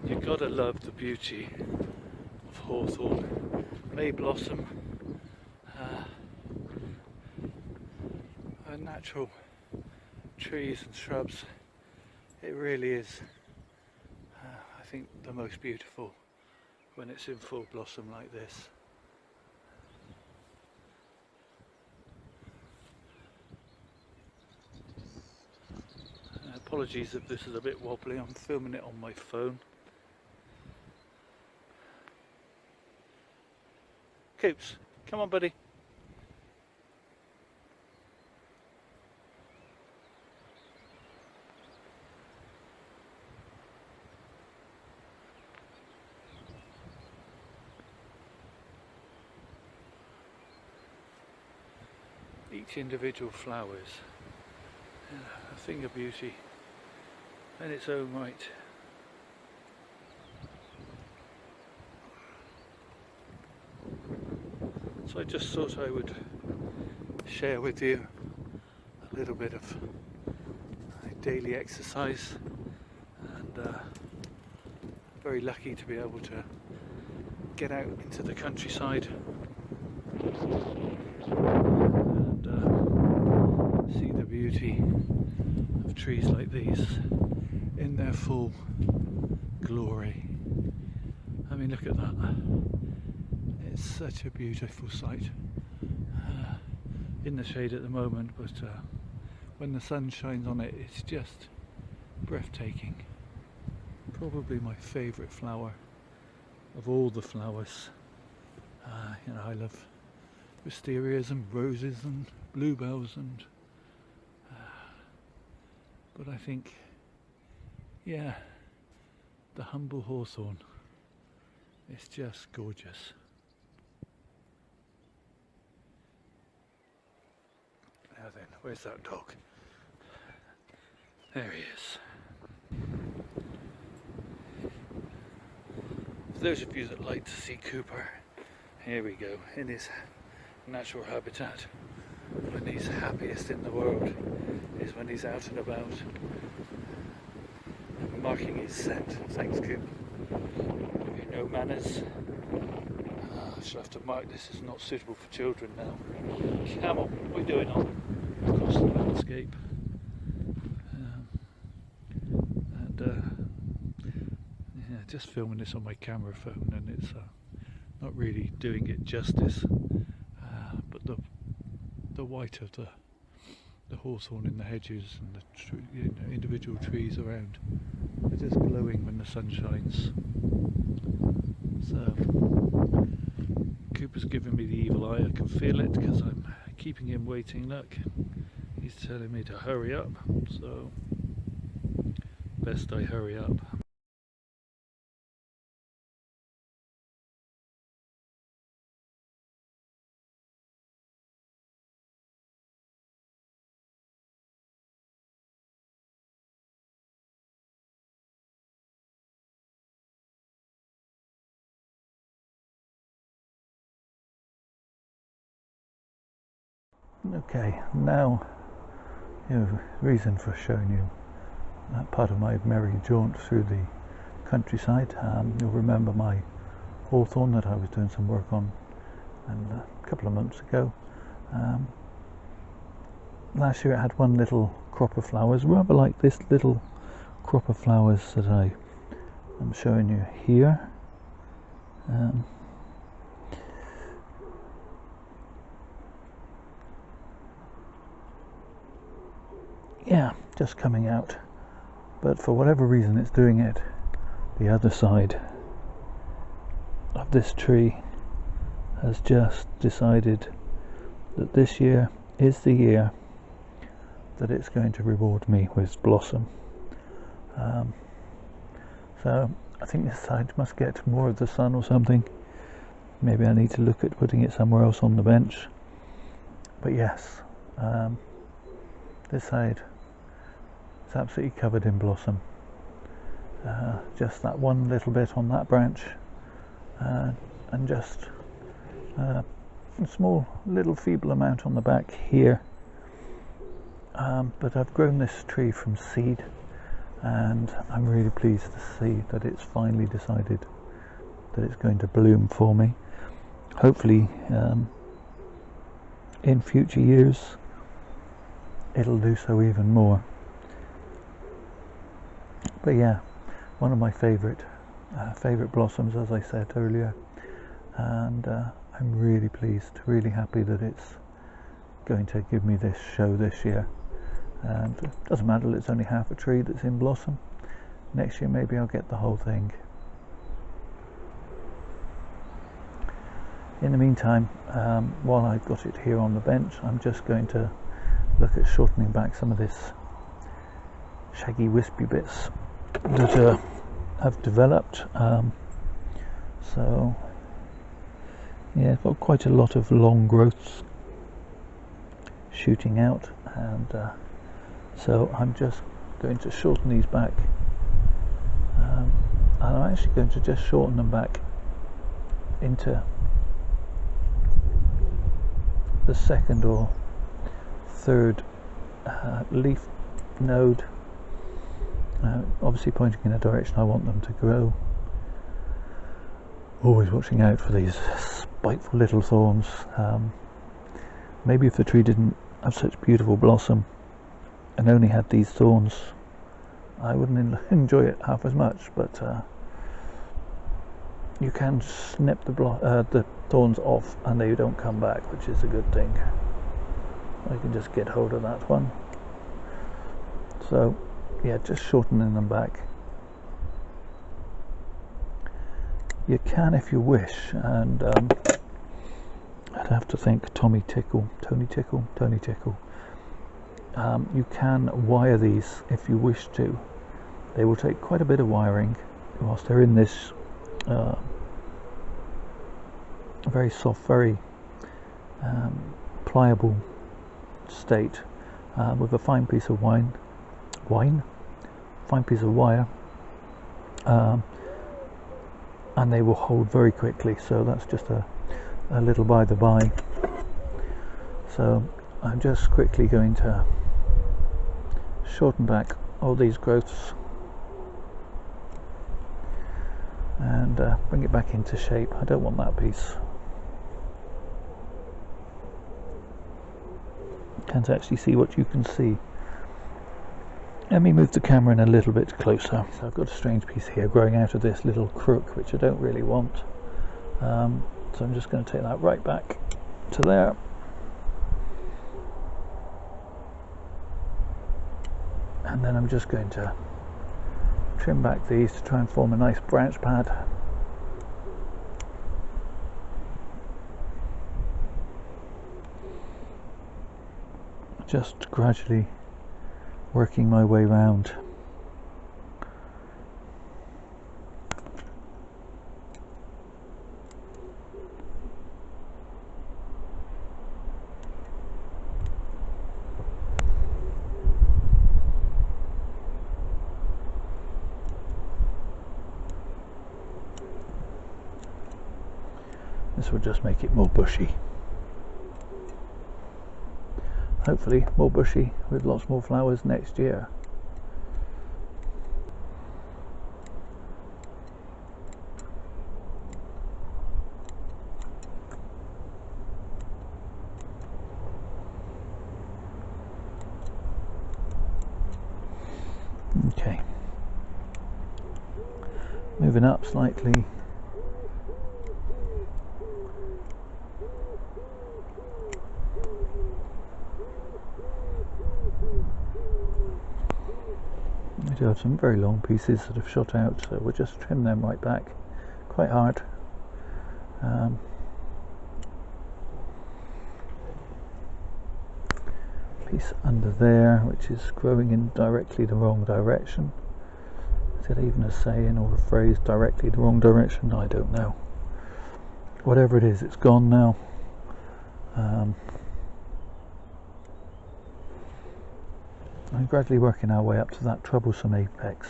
You've got to love the beauty of hawthorn, may blossom, natural trees and shrubs. It really is, I think, the most beautiful when it's in full blossom like this. Apologies if this is a bit wobbly, I'm filming it on my phone. Coops, come on buddy. Each individual flower is a thing of beauty in its own right. So I just thought I would share with you a little bit of daily exercise, and very lucky to be able to get out into the countryside and see the beauty of trees like these in their full glory. I mean, look at that. It's such a beautiful sight. In the shade at the moment, but when the sun shines on it, it's just breathtaking. Probably my favourite flower of all the flowers. I love wisterias and roses and bluebells, and but I think, yeah, the humble hawthorn is just gorgeous. Now then, where's that dog? There he is. For those of you that like to see Cooper, here we go, in his natural habitat. When he's happiest in the world is when he's out and about, marking his scent. Thanks, Coop. You know manners. I shall have to mark this as not suitable for children now. Come on, what are we doing on across the landscape? Yeah, just filming this on my camera phone, and it's not really doing it justice. But the white of the hawthorn in the hedges and the individual trees around are just glowing when the sun shines. So Cooper's giving me the evil eye. I can feel it because I'm keeping him waiting. Look, he's telling me to hurry up, so best I hurry up. Okay, now, reason for showing you that part of my merry jaunt through the countryside. You'll remember my hawthorn that I was doing some work on a couple of months ago. Last year it had one little crop of flowers, rather like this little crop of flowers that I am showing you here. Yeah, just coming out, but for whatever reason it's doing it the other side of this tree has just decided that this year is the year that it's going to reward me with blossom. So I think this side must get more of the sun or something. Maybe I need to look at putting it somewhere else on the bench, but yes, this side is absolutely covered in blossom. Just that one little bit on that branch, and just a small little feeble amount on the back here. But I've grown this tree from seed, and I'm really pleased to see that it's finally decided that it's going to bloom for me. Hopefully in future years it'll do so even more. But yeah, one of my favourite blossoms, as I said earlier, and I'm really pleased, really happy that it's going to give me this show this year. And it doesn't matter, it's only half a tree that's in blossom. Next year maybe I'll get the whole thing. In the meantime, while I've got it here on the bench, I'm just going to look at shortening back some of this shaggy wispy bits that have developed. So yeah, I've got quite a lot of long growths shooting out, and so I'm just going to shorten these back, and I'm actually going to just shorten them back into the second or third leaf node, obviously pointing in a direction I want them to grow. Always watching out for these spiteful little thorns. Maybe if the tree didn't have such beautiful blossom and only had these thorns, I wouldn't enjoy it half as much, but you can snip the thorns off and they don't come back, which is a good thing. I can just get hold of that one. So yeah, just shortening them back. You can if you wish, and I'd have to think Tony Tickle. You can wire these if you wish to. They will take quite a bit of wiring whilst they're in this very soft, very pliable state, with a fine piece of fine piece of wire, and they will hold very quickly. So that's just a little by the by. So I'm just quickly going to shorten back all these growths and bring it back into shape. I don't want that piece. Can't actually see what you can see. Let me move the camera in a little bit closer. So I've got a strange piece here growing out of this little crook, which I don't really want. So I'm just going to take that right back to there. And then I'm just going to trim back these to try and form a nice branch pad. Just gradually working my way round. This will just make it more bushy. Hopefully more bushy with lots more flowers next year. Okay, moving up slightly. We do have some very long pieces that have shot out, so we'll just trim them right back quite hard. Piece under there which is growing in directly the wrong direction. Is it even a saying or a phrase, directly the wrong direction? I don't know. Whatever it is, it's gone now. I'm gradually working our way up to that troublesome apex.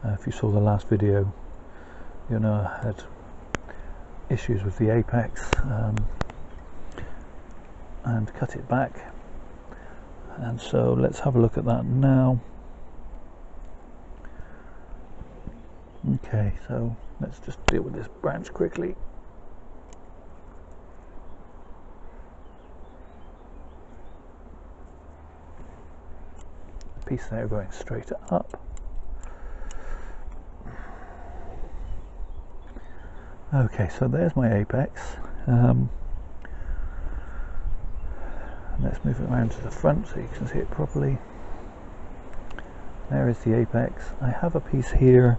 If you saw the last video, you know I had issues with the apex, and cut it back. And so let's have a look at that now. Okay, so let's just deal with this branch quickly. The piece there going straight up. Okay, so there's my apex. Let's move it around to the front so you can see it properly. There is the apex. I have a piece here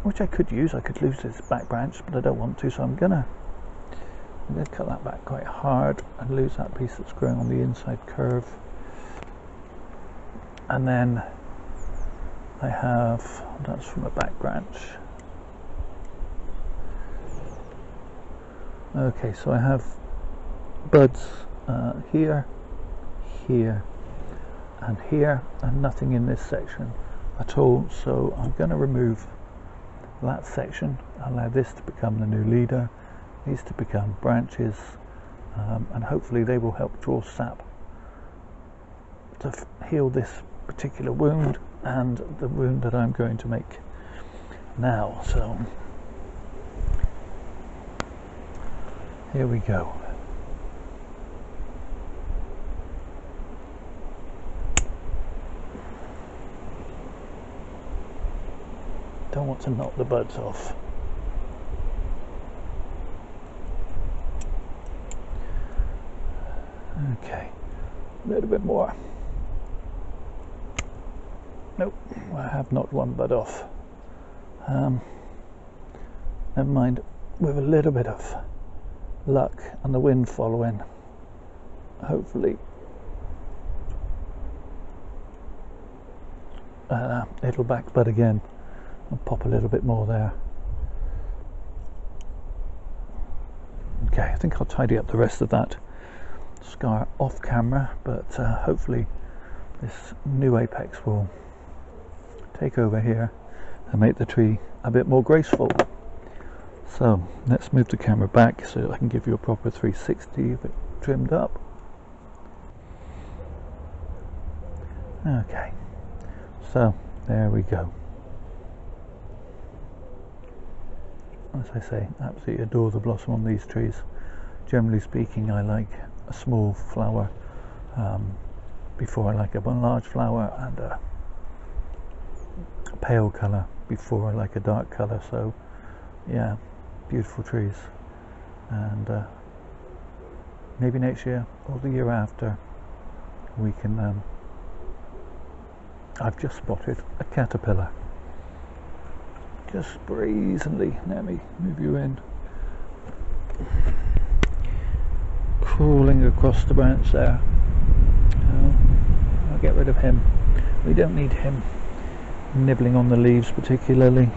which I could use. I could lose this back branch, but I don't want to, so I'm gonna cut that back quite hard and lose that piece that's growing on the inside curve. And then I have, that's from a back branch. Okay, so I have buds here, here and here, and nothing in this section at all, so I'm going to remove that section, allow this to become the new leader, these to become branches, and hopefully they will help draw sap to heal this particular wound and the wound that I'm going to make now. So here we go. Don't want to knock the buds off. Okay, a little bit more. Nope, I have knocked one bud off. Never mind, with a little bit of luck and the wind following, hopefully it'll back bud again. I'll pop a little bit more there. Okay, I think I'll tidy up the rest of that scar off camera, but hopefully this new apex will take over here and make the tree a bit more graceful. So let's move the camera back so that I can give you a proper 360 of it trimmed up. Okay, so there we go. As I say, absolutely adore the blossom on these trees. Generally speaking, I like a small flower before I like a large flower, and a pale colour before I like a dark colour. So yeah, beautiful trees, and maybe next year or the year after we can I've just spotted a caterpillar just brazenly, let me move you in, crawling across the branch there. I'll get rid of him. We don't need him nibbling on the leaves particularly.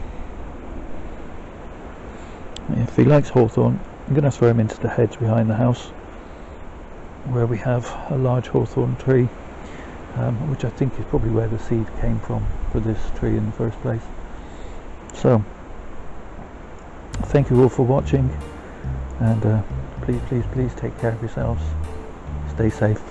If he likes hawthorn, I'm going to throw him into the hedge behind the house where we have a large hawthorn tree, which I think is probably where the seed came from for this tree in the first place. So thank you all for watching, and please take care of yourselves, stay safe.